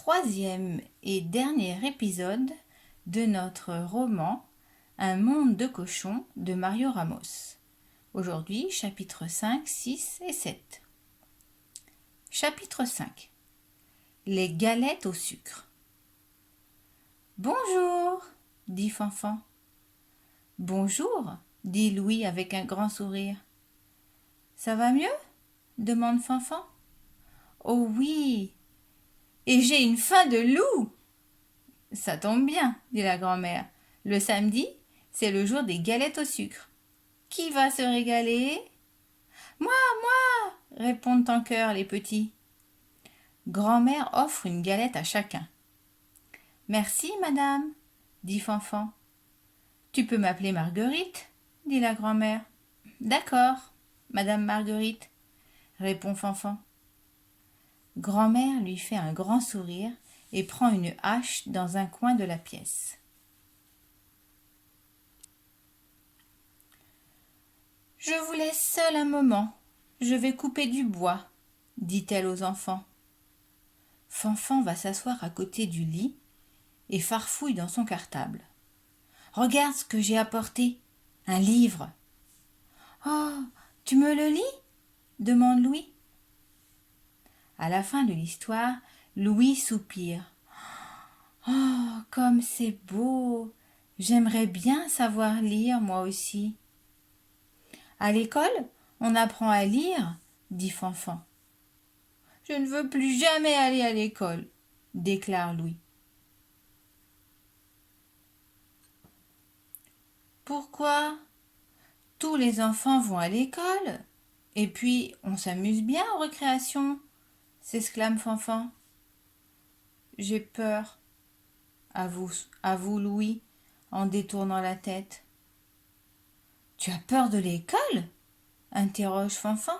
troisième et dernier épisode de notre roman Un monde de cochons de Mario Ramos. Aujourd'hui, chapitres 5, 6 et 7. Chapitre 5. Les galettes au sucre. Bonjour, dit Fanfan. Bonjour, dit Louis avec un grand sourire. Ça va mieux? Demande Fanfan. Oh oui, et j'ai une faim de loup. Ça tombe bien, dit la grand-mère. Le samedi, c'est le jour des galettes au sucre. Qui va se régaler? Moi, répondent en chœur les petits. Grand-mère offre une galette à chacun. Merci, madame, dit Fanfan. Tu peux m'appeler Marguerite, dit la grand-mère. D'accord, madame Marguerite, répond Fanfan. Grand-mère lui fait un grand sourire et prend une hache dans un coin de la pièce. Je vous laisse seul un moment. Je vais couper du bois, dit-elle aux enfants. Fanfan va s'asseoir à côté du lit et farfouille dans son cartable. Regarde ce que j'ai apporté. Un livre. Oh, tu me le lis? Demande Louis. À la fin de l'histoire, Louis soupire. Oh, comme c'est beau! J'aimerais bien savoir lire, moi aussi. À l'école, on apprend à lire, dit Fanfan. Je ne veux plus jamais aller à l'école, déclare Louis. Pourquoi? Tous les enfants vont à l'école. Et puis, on s'amuse bien en récréation, s'exclame Fanfan. J'ai peur, avoue Louis, en détournant la tête. Tu as peur de l'école? Interroge Fanfan.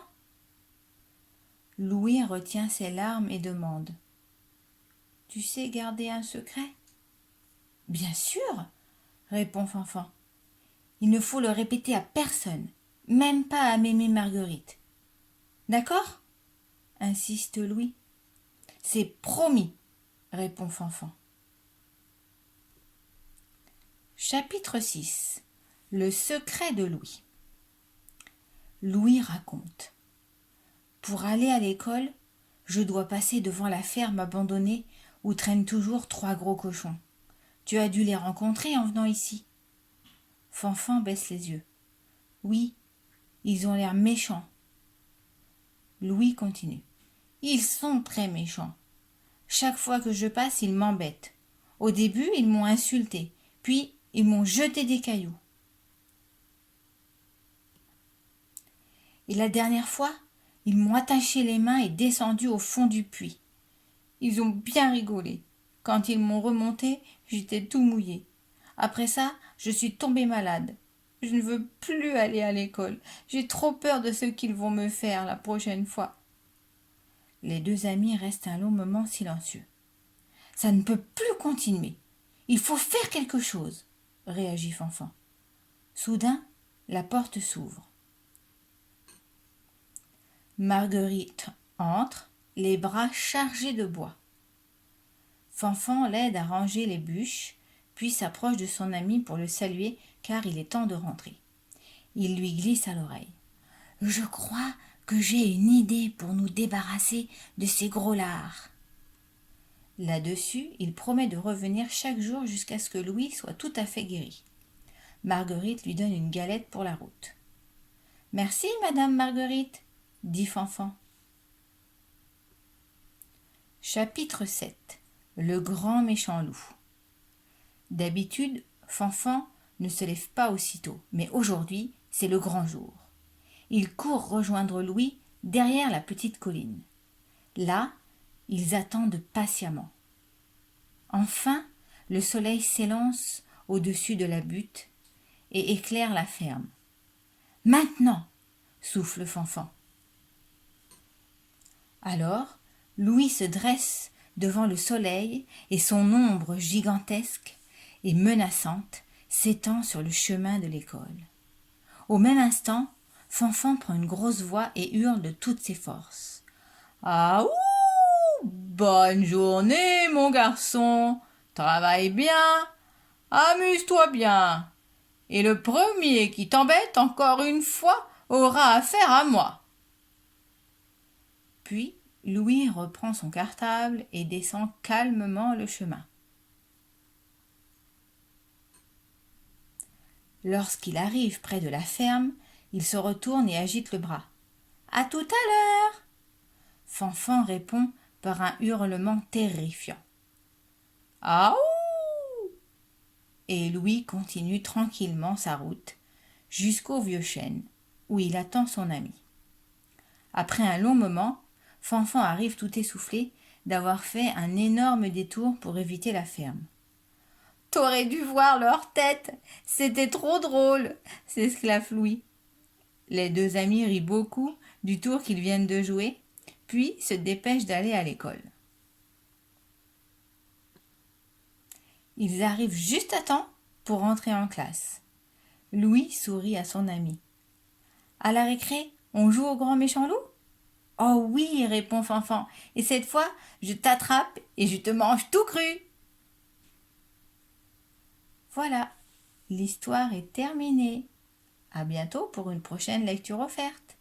Louis retient ses larmes et demande. Tu sais garder un secret? Bien sûr, répond Fanfan. Il ne faut le répéter à personne, même pas à mémé Marguerite. D'accord? Insiste Louis. C'est promis, répond Fanfan. Chapitre 6. Le secret de Louis. Louis raconte. Pour aller à l'école, je dois passer devant la ferme abandonnée où traînent toujours 3 gros cochons. Tu as dû les rencontrer en venant ici. Fanfan baisse les yeux. Oui, ils ont l'air méchants. Louis continue. Ils sont très méchants. Chaque fois que je passe, ils m'embêtent. Au début, ils m'ont insulté, puis ils m'ont jeté des cailloux. Et la dernière fois, ils m'ont attaché les mains et descendu au fond du puits. Ils ont bien rigolé. Quand ils m'ont remonté, j'étais tout mouillé. Après ça, je suis tombée malade. Je ne veux plus aller à l'école. J'ai trop peur de ce qu'ils vont me faire la prochaine fois. Les 2 amis restent un long moment silencieux. Ça ne peut plus continuer. Il faut faire quelque chose, réagit Fanfan. Soudain, la porte s'ouvre. Marguerite entre, les bras chargés de bois. Fanfan l'aide à ranger les bûches, puis s'approche de son ami pour le saluer car il est temps de rentrer. Il lui glisse à l'oreille. « Je crois que j'ai une idée pour nous débarrasser de ces gros lards. » Là-dessus, il promet de revenir chaque jour jusqu'à ce que Louis soit tout à fait guéri. Marguerite lui donne une galette pour la route. « Merci, madame Marguerite, » dit Fanfan. Chapitre 7. Le grand méchant loup. D'habitude, Fanfan ne se lève pas aussitôt, mais aujourd'hui, c'est le grand jour. Il court rejoindre Louis derrière la petite colline. Là, ils attendent patiemment. Enfin, le soleil s'élance au-dessus de la butte et éclaire la ferme. « Maintenant !» souffle Fanfan. Alors, Louis se dresse devant le soleil et son ombre gigantesque et menaçante s'étend sur le chemin de l'école. Au même instant, Fanfan prend une grosse voix et hurle de toutes ses forces. « Ah ouh! Bonne journée, mon garçon. Travaille bien. Amuse-toi bien. Et le premier qui t'embête encore une fois aura affaire à moi. Puis Louis reprend son cartable et descend calmement le chemin. Lorsqu'il arrive près de la ferme, il se retourne et agite le bras. « À tout à l'heure !» Fanfan répond par un hurlement terrifiant. « Aouh !» Et Louis continue tranquillement sa route jusqu'au vieux chêne, où il attend son ami. Après un long moment, Fanfan arrive tout essoufflé d'avoir fait un énorme détour pour éviter la ferme. « T'aurais dû voir leur tête, c'était trop drôle !» s'exclame Louis. Les deux amis rient beaucoup du tour qu'ils viennent de jouer, puis se dépêchent d'aller à l'école. Ils arrivent juste à temps pour rentrer en classe. Louis sourit à son ami. « À la récré, on joue au grand méchant loup ?»« Oh oui, répond Fanfan, et cette fois, je t'attrape et je te mange tout cru. » Voilà, l'histoire est terminée. À bientôt pour une prochaine lecture offerte.